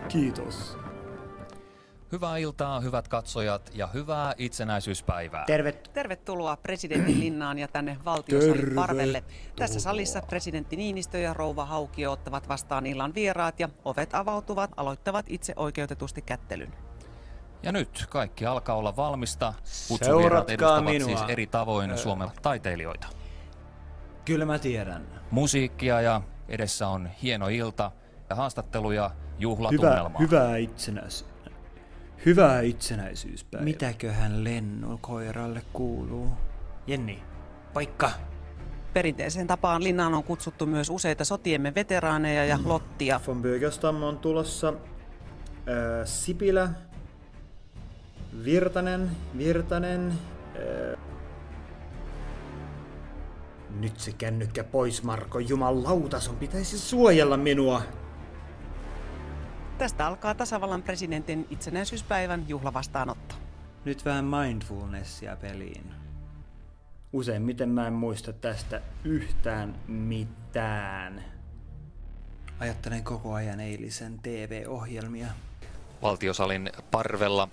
Kiitos. Hyvää iltaa, hyvät katsojat, ja hyvää itsenäisyyspäivää. Tervetuloa presidentin linnaan ja tänne valtiosalin parvelle. Tässä salissa presidentti Niinistö ja rouva Haukio ottavat vastaan illan vieraat ja ovet avautuvat, aloittavat itse oikeutetusti kättelyn. Ja nyt kaikki alkaa olla valmista. Kutsuvieraat edustavat siis eri tavoin Suomen taiteilijoita. Kyllä mä tiedän. Musiikkia ja edessä on hieno ilta ja haastatteluja, juhlatunnelmaa. Hyvää itsenäisyyspäivää. Mitäköhän lennokoiralle kuuluu? Jenni, paikka! Perinteiseen tapaan linnaan on kutsuttu myös useita sotiemme veteraaneja ja Lottia. Von Bögelstam on tulossa. Sipilä. Virtanen. Nyt se kännykkä pois, Marko. Jumalauta, sun pitäisi suojella minua. Tästä alkaa tasavallan presidentin itsenäisyyspäivän juhlavastaanotto. Nyt vähän mindfulnessia peliin. Useimmiten mä en muista tästä yhtään mitään. Ajattelen koko ajan eilisen TV-ohjelmia. Valtiosalin parvella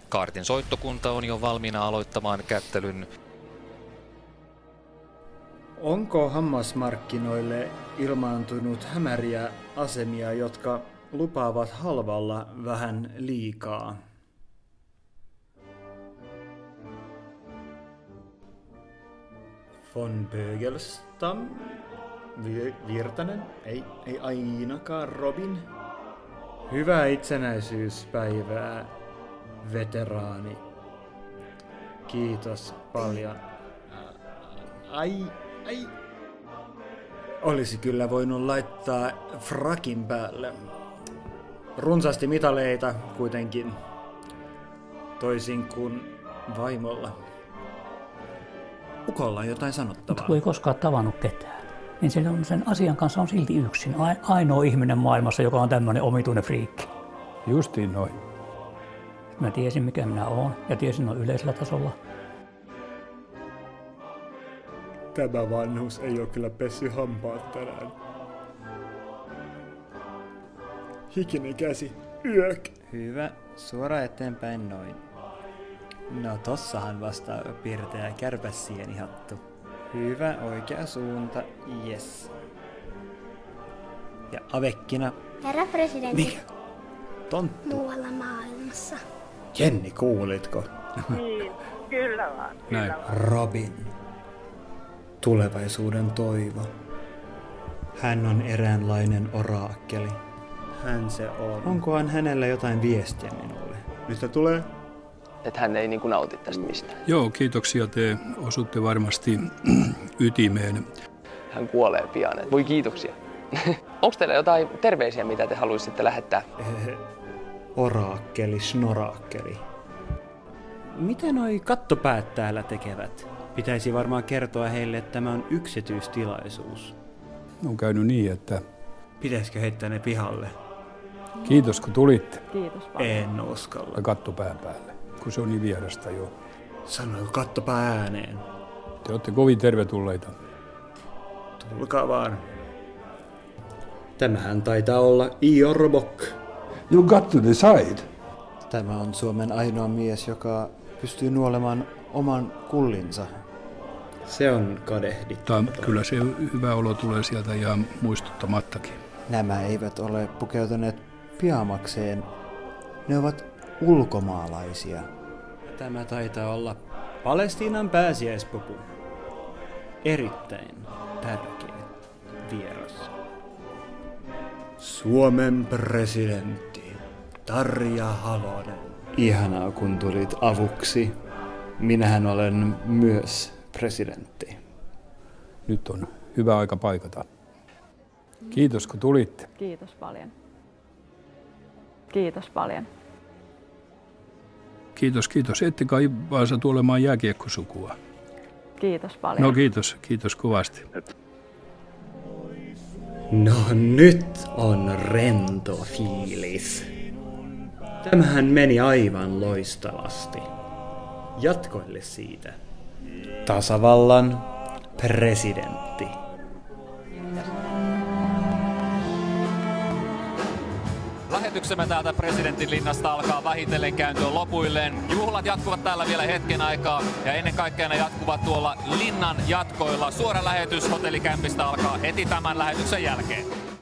kaartin soittokunta on jo valmiina aloittamaan kättelyn. Onko hammasmarkkinoille ilmaantunut hämäriä asemia, jotka lupaavat halvalla vähän liikaa? Von Bögelstam? Virtanen? Ei ainakaan Robin. Hyvää itsenäisyyspäivää, veteraani. Kiitos paljon. Ai. Olisi kyllä voinut laittaa frakin päälle. Runsaasti mitaleita kuitenkin, toisin kuin vaimolla. Ukolla on jotain sanottavaa. Kun ei koskaan tavannut ketään, niin sen asian kanssa on silti yksin. Ainoa ihminen maailmassa, joka on tämmöinen omituinen friikki. Justiin noin. Mä tiesin, mikä minä oon, ja tiesin noin yleisellä tasolla. Tämä vanhus ei ole kyllä pessy hampaat tänään. Hikinen käsi. Yök. Hyvä. Suora eteenpäin noin. No tossahan vasta pirteä kärpäsienihattu. Hyvä, oikea suunta. Yes. Ja avekkina. Herra presidentti. Mikä? Tonttu. Muualla maailmassa. Jenni, kuulitko? Niin, kyllä vaan. Näin. Robin. Tulevaisuuden toivo. Hän on eräänlainen oraakkeli. Hän se on. Onkohan hänellä jotain viestiä minulle? Mistä tulee? Että hän ei nauti tästä mistään. Joo, kiitoksia. Te osutte varmasti ytimeen. Hän kuolee pian. Voi kiitoksia. Onko teillä jotain terveisiä, mitä te haluaisitte lähettää? Oraakkeli, snoraakkeli. Mitä noi kattopäät täällä tekevät? Pitäisi varmaan kertoa heille, että tämä on yksityistilaisuus. On käynyt niin, että... Pitäisikö heittää ne pihalle? Kiitos, kun tulitte. Kiitos paljon. En uskalla. Ja katto pään päälle, kun se on niin vierasta jo. Sanoiko kattopää ääneen? Te olette kovin tervetulleita. Tulkaa vaan. Tämähän taitaa olla Iorvok. You got to decide. Tämä on Suomen ainoa mies, joka pystyy nuolemaan oman kullinsa. Se on kadehdittava. Kyllä se hyvä olo tulee sieltä ihan muistuttamattakin. Nämä eivät ole pukeutuneet pyjamakseen. Ne ovat ulkomaalaisia. Tämä taitaa olla Palestiinan pääsiäispupu. Erittäin tärkeä vieras. Suomen presidentti Tarja Halonen. Ihanaa, kun tulit avuksi. Minähän olen myös presidentti. Nyt on hyvä aika paikata. Kiitos, kun tulitte. Kiitos paljon. Kiitos paljon. Kiitos. Ette kai vaan satu olemaan jääkiekkosukua. Kiitos paljon. No kiitos kovasti. No nyt on rento fiilis. Tämähän meni aivan loistavasti. Jatkoille siitä. Tasavallan presidentti. Lähetyksemme täältä Presidentinlinnasta alkaa vähitellen kääntyä lopuilleen. Juhlat jatkuvat täällä vielä hetken aikaa ja ennen kaikkea ne jatkuvat tuolla linnan jatkoilla. Suora lähetys hotellikämpistä alkaa heti tämän lähetyksen jälkeen.